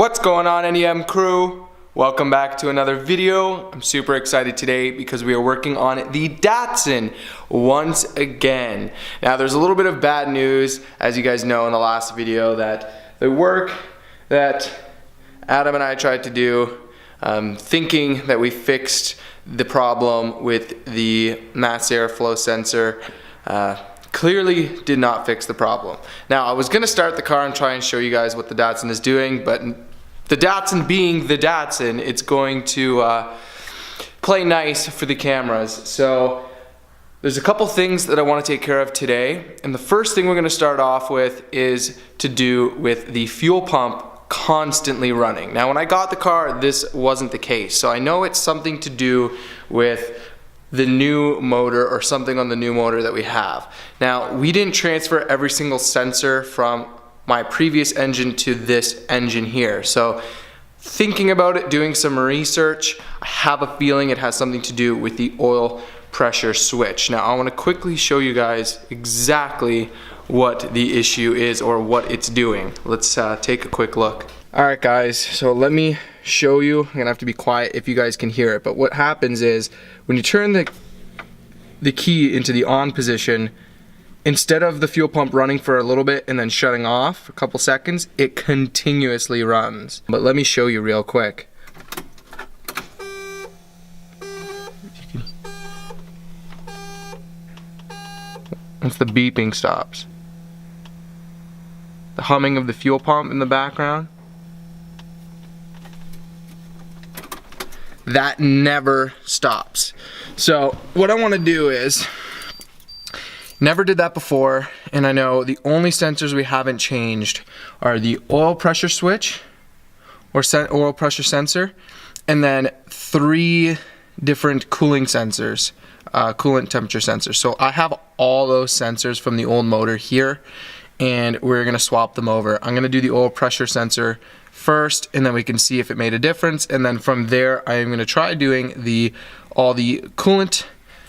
What's going on, NEM crew? Welcome back to another video. I'm super excited today because we are working on the Datsun once again. Now there's a little bit of bad news, as you guys know in the last video, that the work that Adam and I tried to do, thinking that we fixed the problem with the mass airflow sensor, clearly did not fix the problem. Now I was gonna start the car and try and show you guys what the Datsun is doing, but the Datsun being the Datsun, it's going to play nice for the cameras. So there's a couple things that I want to take care of today, and the first thing we're going to start off with is to do with the fuel pump constantly running. Now when I got the car, this wasn't the case, so I know it's something to do with the new motor or something on the new motor that we have. Now we didn't transfer every single sensor from my previous engine to this engine here, so thinking about it, doing some research, I have a feeling it has something to do with the oil pressure switch. Now I want to quickly show you guys exactly what the issue is or what it's doing. Let's take a quick look. Alright guys, so let me show you. I'm gonna have to be quiet if you guys can hear it, but what happens is when you turn the key into the on position, instead of the fuel pump running for a little bit and then shutting off for a couple seconds, it continuously runs. But let me show you real quick. Once the beeping stops, the humming of the fuel pump in the background, that never stops. So what I want to do is, never did that before, and I know the only sensors we haven't changed are the oil pressure switch or oil pressure sensor, and then 3 different cooling sensors, coolant temperature sensors. So I have all those sensors from the old motor here, and we're gonna swap them over. I'm gonna do the oil pressure sensor first, and then we can see if it made a difference, and then from there I am gonna try doing all the coolant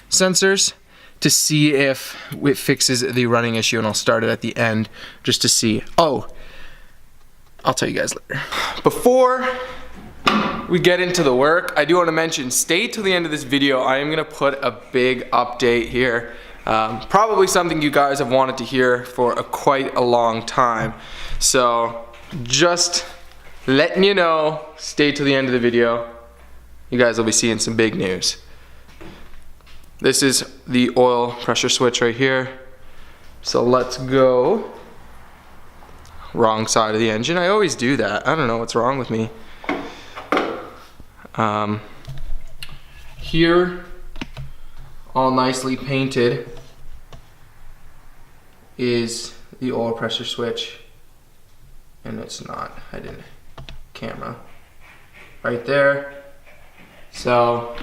sensors to see if it fixes the running issue, and I'll start it at the end just to see. Oh, I'll tell you guys later. Before we get into the work, I do want to mention, stay till the end of this video. I am gonna put a big update here. Probably something you guys have wanted to hear for quite a long time. So just letting you know, stay till the end of the video. You guys will be seeing some big news. This is the oil pressure switch right here. So let's go. Wrong side of the engine. I always do that. I don't know what's wrong with me. Here, all nicely painted, is the oil pressure switch. And it's not. I didn't. Camera. Right there. So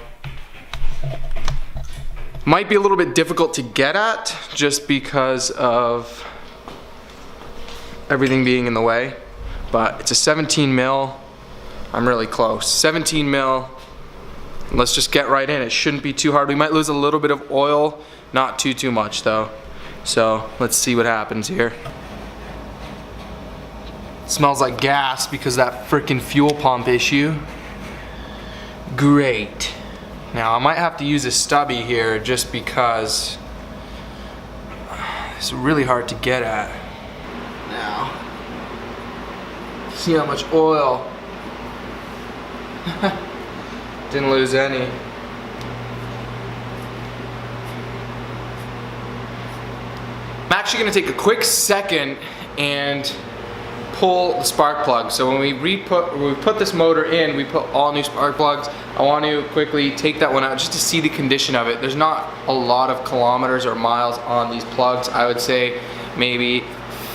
might be a little bit difficult to get at just because of everything being in the way, but it's a 17 mil. I'm really close. 17 mil. Let's just get right in. It shouldn't be too hard. We might lose a little bit of oil, not too much though. So let's see what happens here. It smells like gas because of that freaking fuel pump issue. Great. Now I might have to use a stubby here just because it's really hard to get at. Now, see how much oil. Didn't lose any. I'm actually gonna take a quick second and pull the spark plug. So when we put this motor in, we put all new spark plugs. I want to quickly take that one out just to see the condition of it. There's not a lot of kilometers or miles on these plugs. I would say maybe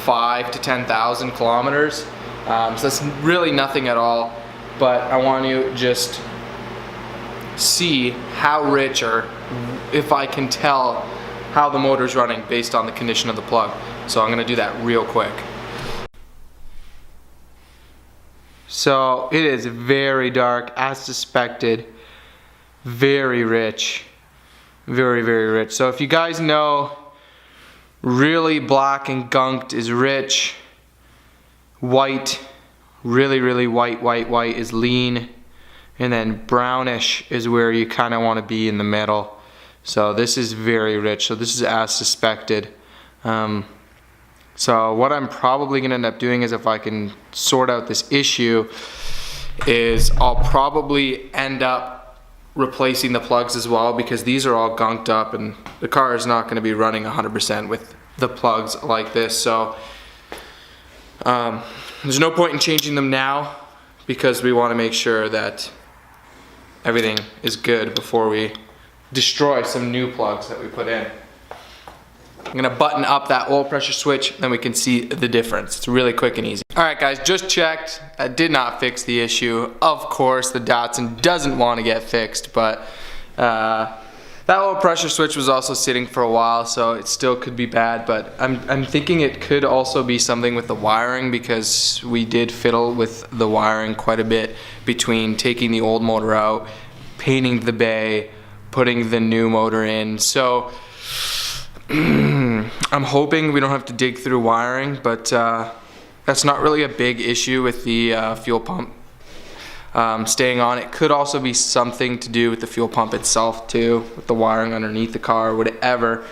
5 to 10,000 kilometers. So that's really nothing at all. But I want to just see how rich, or if I can tell how the motor's running based on the condition of the plug. So I'm gonna do that real quick. So it is very dark, as suspected. Very rich. Very rich. So if you guys know, really black and gunked is rich. White, really white is lean, and then brownish is where you kind of want to be in the middle. So this is very rich, so this is as suspected. So what I'm probably gonna end up doing is, if I can sort out this issue, is I'll probably end up replacing the plugs as well, because these are all gunked up and the car is not gonna be running 100% with the plugs like this. So there's no point in changing them now, because we wanna make sure that everything is good before we destroy some new plugs that we put in. I'm gonna button up that oil pressure switch, then we can see the difference. It's really quick and easy. All right guys, just checked. That did not fix the issue. Of course, the Datsun doesn't want to get fixed, but that oil pressure switch was also sitting for a while, so it still could be bad, but I'm thinking it could also be something with the wiring, because we did fiddle with the wiring quite a bit between taking the old motor out, painting the bay, putting the new motor in. So I'm hoping we don't have to dig through wiring, but that's not really a big issue with the fuel pump staying on. It could also be something to do with the fuel pump itself too, with the wiring underneath the car, whatever.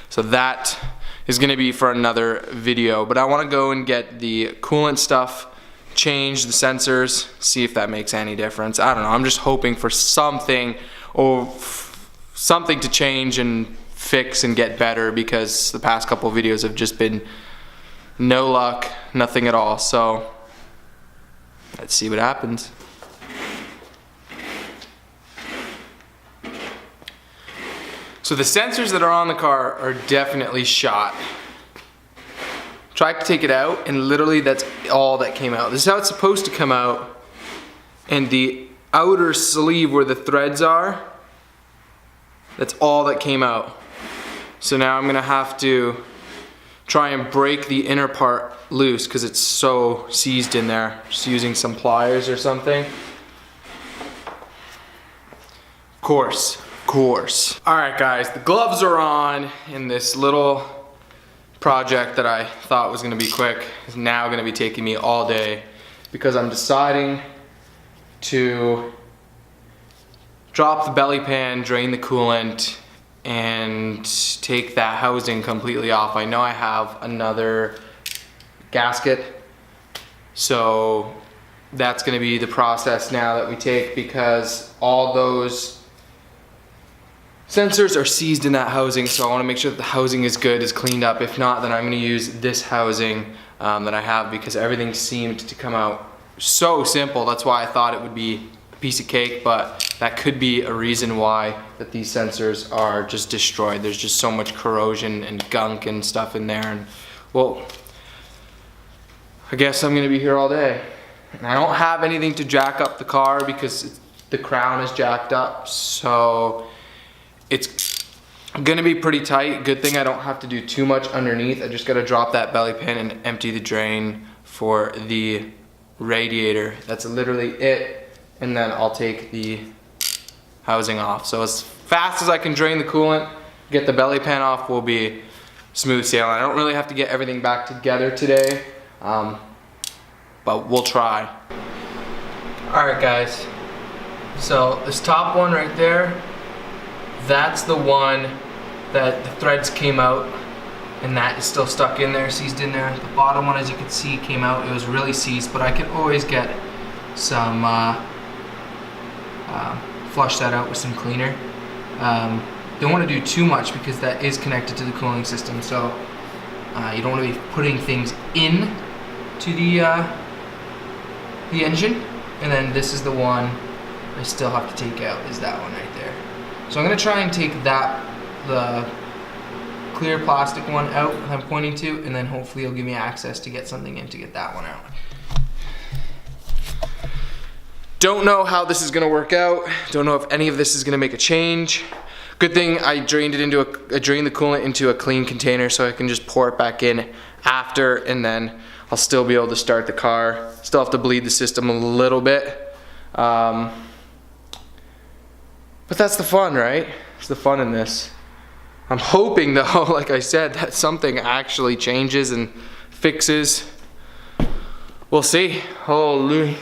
So that is going to be for another video, but I want to go and get the coolant stuff changed, the sensors, see if that makes any difference. I don't know, I'm just hoping for something, or something to change and fix and get better, because the past couple of videos have just been no luck, nothing at all. So let's see what happens. So the sensors that are on the car are definitely shot. Tried to take it out, and literally that's all that came out. This is how it's supposed to come out, and the outer sleeve where the threads are, that's all that came out. So now I'm gonna have to try and break the inner part loose, because it's so seized in there. Just using some pliers or something. Of course. Alright guys, the gloves are on, and this little project that I thought was gonna be quick is now gonna be taking me all day, because I'm deciding to drop the belly pan, drain the coolant, and take that housing completely off. I know I have another gasket, so that's gonna be the process now that we take, because all those sensors are seized in that housing, so I wanna make sure that the housing is good, is cleaned up. If not, then I'm gonna use this housing that I have, because everything seemed to come out so simple. That's why I thought it would be a piece of cake, but that could be a reason why that these sensors are just destroyed. There's just so much corrosion and gunk and stuff in there, and well, I guess I'm gonna be here all day. And I don't have anything to jack up the car, because the crown is jacked up, so it's gonna be pretty tight. Good thing I don't have to do too much underneath. I just gotta drop that belly pan and empty the drain for the radiator. That's literally it. And then I'll take the housing off. So as fast as I can drain the coolant, get the belly pan off, will be smooth sailing. I don't really have to get everything back together today, but we'll try. All right guys, so this top one right there, that's the one that the threads came out, and that is still stuck in there, seized in there. The bottom one, as you can see, came out. It was really seized, but I can always get some, flush that out with some cleaner. Don't want to do too much, because that is connected to the cooling system, so you don't want to be putting things in to the engine. And then this is the one I still have to take out, is that one right there. So I'm going to try and take that, the clear plastic one out that I'm pointing to, and then hopefully it'll give me access to get something in to get that one out. Don't know how this is going to work out. Don't know if any of this is going to make a change. Good thing I drained the coolant into a clean container, so I can just pour it back in after, and then I'll still be able to start the car. Still have to bleed the system a little bit. But that's the fun, right? It's the fun in this. I'm hoping though, like I said, that something actually changes and fixes we'll see. Holy,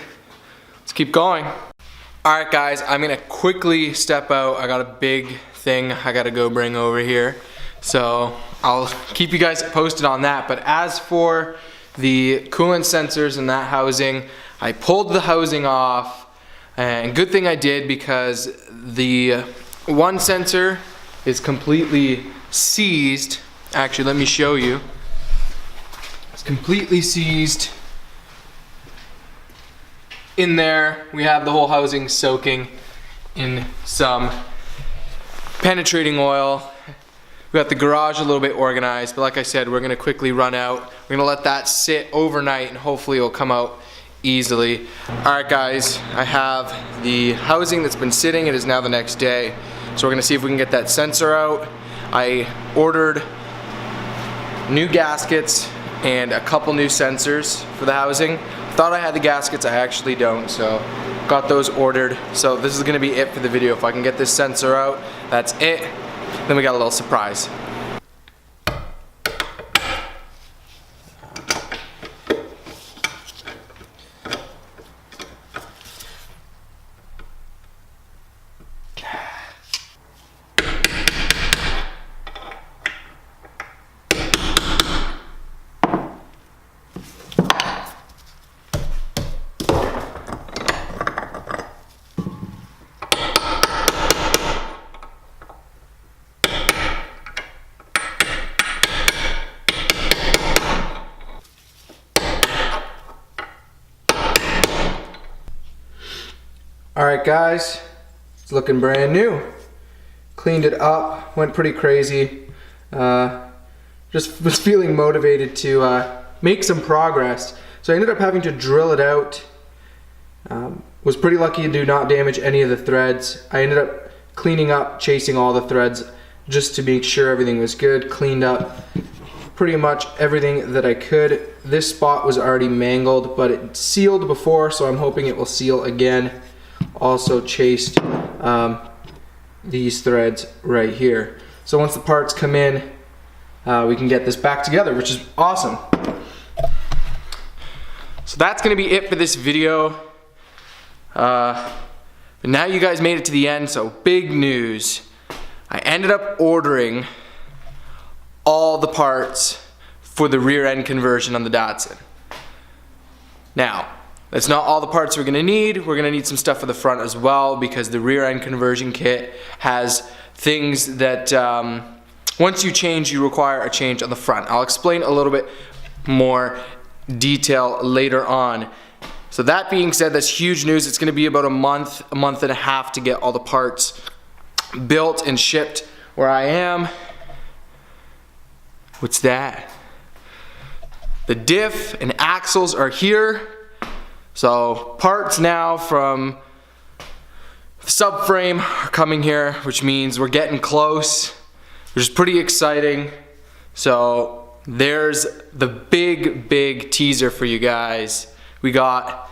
let's keep going. All right, guys, I'm gonna quickly step out. I got a big thing I gotta go bring over here. So I'll keep you guys posted on that. But as for the coolant sensors in that housing, I pulled the housing off, and good thing I did, because the one sensor is completely seized. Actually, let me show you. It's completely seized. In there, we have the whole housing soaking in some penetrating oil. We got the garage a little bit organized, but like I said, we're gonna quickly run out. We're gonna let that sit overnight and hopefully it'll come out easily. All right, guys, I have the housing that's been sitting. It is now the next day. So we're gonna see if we can get that sensor out. I ordered new gaskets and a couple new sensors for the housing. Thought I had the gaskets, I actually don't, so got those ordered. So this is gonna be it for the video. If I can get this sensor out, that's it. Then we got a little surprise. Alright, guys, it's looking brand new. Cleaned it up, went pretty crazy. Just was feeling motivated to make some progress. So I ended up having to drill it out. Was pretty lucky to do not damage any of the threads. I ended up cleaning up, chasing all the threads just to make sure everything was good. Cleaned up pretty much everything that I could. This spot was already mangled, but it sealed before, so I'm hoping it will seal again. Also chased these threads right here. So once the parts come in, we can get this back together, which is awesome. So that's gonna be it for this video. But now you guys made it to the end, so big news. I ended up ordering all the parts for the rear end conversion on the Datsun. Now, that's not all the parts we're gonna need. We're gonna need some stuff for the front as well, because the rear end conversion kit has things that once you change, you require a change on the front. I'll explain a little bit more detail later on. So that being said, that's huge news. It's gonna be about a month and a half to get all the parts built and shipped where I am. What's that? The diff and axles are here. So parts now from the subframe are coming here, which means we're getting close, which is pretty exciting. So there's the big teaser for you guys. We got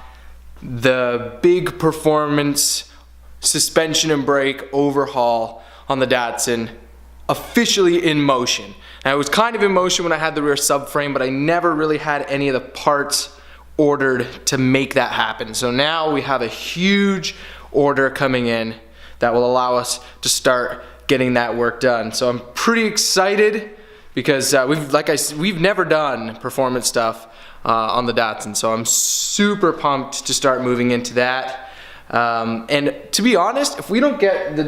the big performance suspension and brake overhaul on the Datsun officially in motion. Now, it was kind of in motion when I had the rear subframe, but I never really had any of the parts ordered to make that happen. So now we have a huge order coming in that will allow us to start getting that work done. So I'm pretty excited because we've never done performance stuff on the Datsun. So I'm super pumped to start moving into that. And to be honest, if we don't get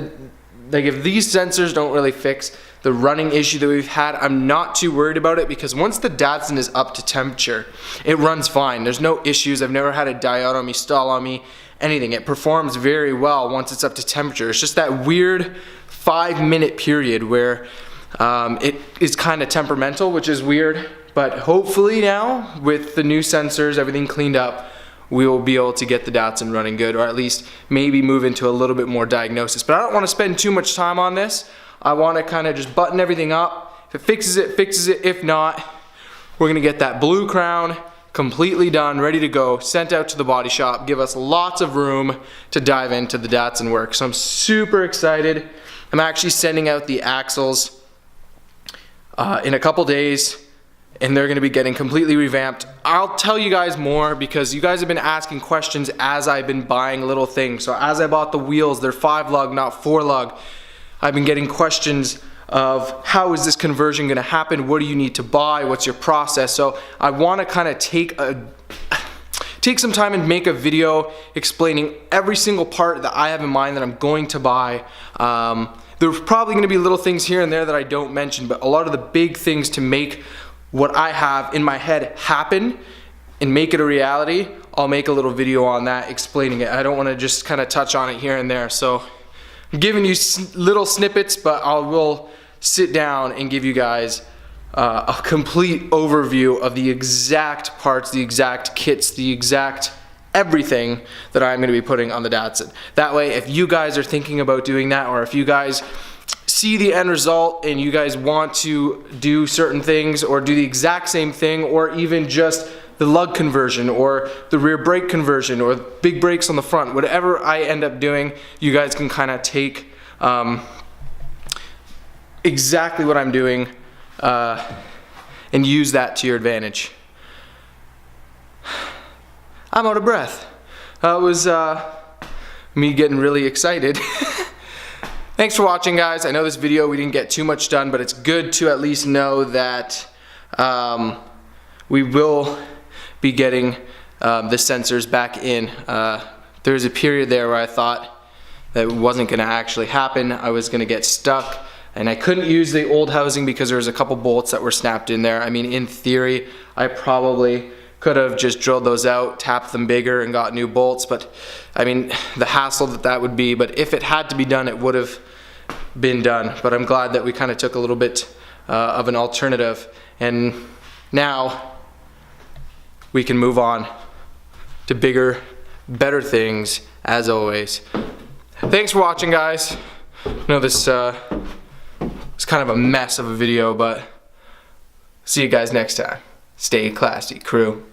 if these sensors don't really fix the running issue that we've had, I'm not too worried about it, because once the Datsun is up to temperature, it runs fine. There's no issues. I've never had a diode on me, stall on me, anything. It performs very well once it's up to temperature. It's just that weird 5-minute period where it is kind of temperamental, which is weird. But hopefully now, with the new sensors, everything cleaned up, we will be able to get the Datsun running good, or at least maybe move into a little bit more diagnosis. But I don't want to spend too much time on this. I want to kind of just button everything up. If it fixes it, fixes it. If not, we're going to get that blue crown completely done, ready to go, sent out to the body shop, give us lots of room to dive into the Datsun work. So I'm super excited. I'm actually sending out the axles in a couple days, and they're gonna be getting completely revamped. I'll tell you guys more because you guys have been asking questions as I've been buying little things. So as I bought the wheels, they're 5-lug, not 4-lug. I've been getting questions of how is this conversion gonna happen? What do you need to buy? What's your process? So I wanna kind of take some time and make a video explaining every single part that I have in mind that I'm going to buy. There's probably gonna be little things here and there that I don't mention, but a lot of the big things to make what I have in my head happen and make it a reality, I'll make a little video on that explaining it. I don't want to just kind of touch on it here and there. So I'm giving you little snippets, but I will sit down and give you guys a complete overview of the exact parts, the exact kits, the exact everything that I'm going to be putting on the Datsun. That way, if you guys are thinking about doing that, or if you guys see the end result and you guys want to do certain things or do the exact same thing, or even just the lug conversion or the rear brake conversion or big brakes on the front, whatever I end up doing, you guys can kind of take exactly what I'm doing and use that to your advantage. I'm out of breath. That was me getting really excited. Thanks for watching, guys. I know this video we didn't get too much done, but it's good to at least know that we will be getting the sensors back in. There was a period there where I thought that it wasn't going to actually happen. I was going to get stuck, and I couldn't use the old housing because there was a couple bolts that were snapped in there. I mean, in theory, I probably could have just drilled those out, tapped them bigger, and got new bolts, but I mean, the hassle that would be, but if it had to be done, it would have been done. But I'm glad that we kind of took a little bit of an alternative, and now we can move on to bigger, better things, as always. Thanks for watching, guys. I know this is kind of a mess of a video, but see you guys next time. Stay classy, crew.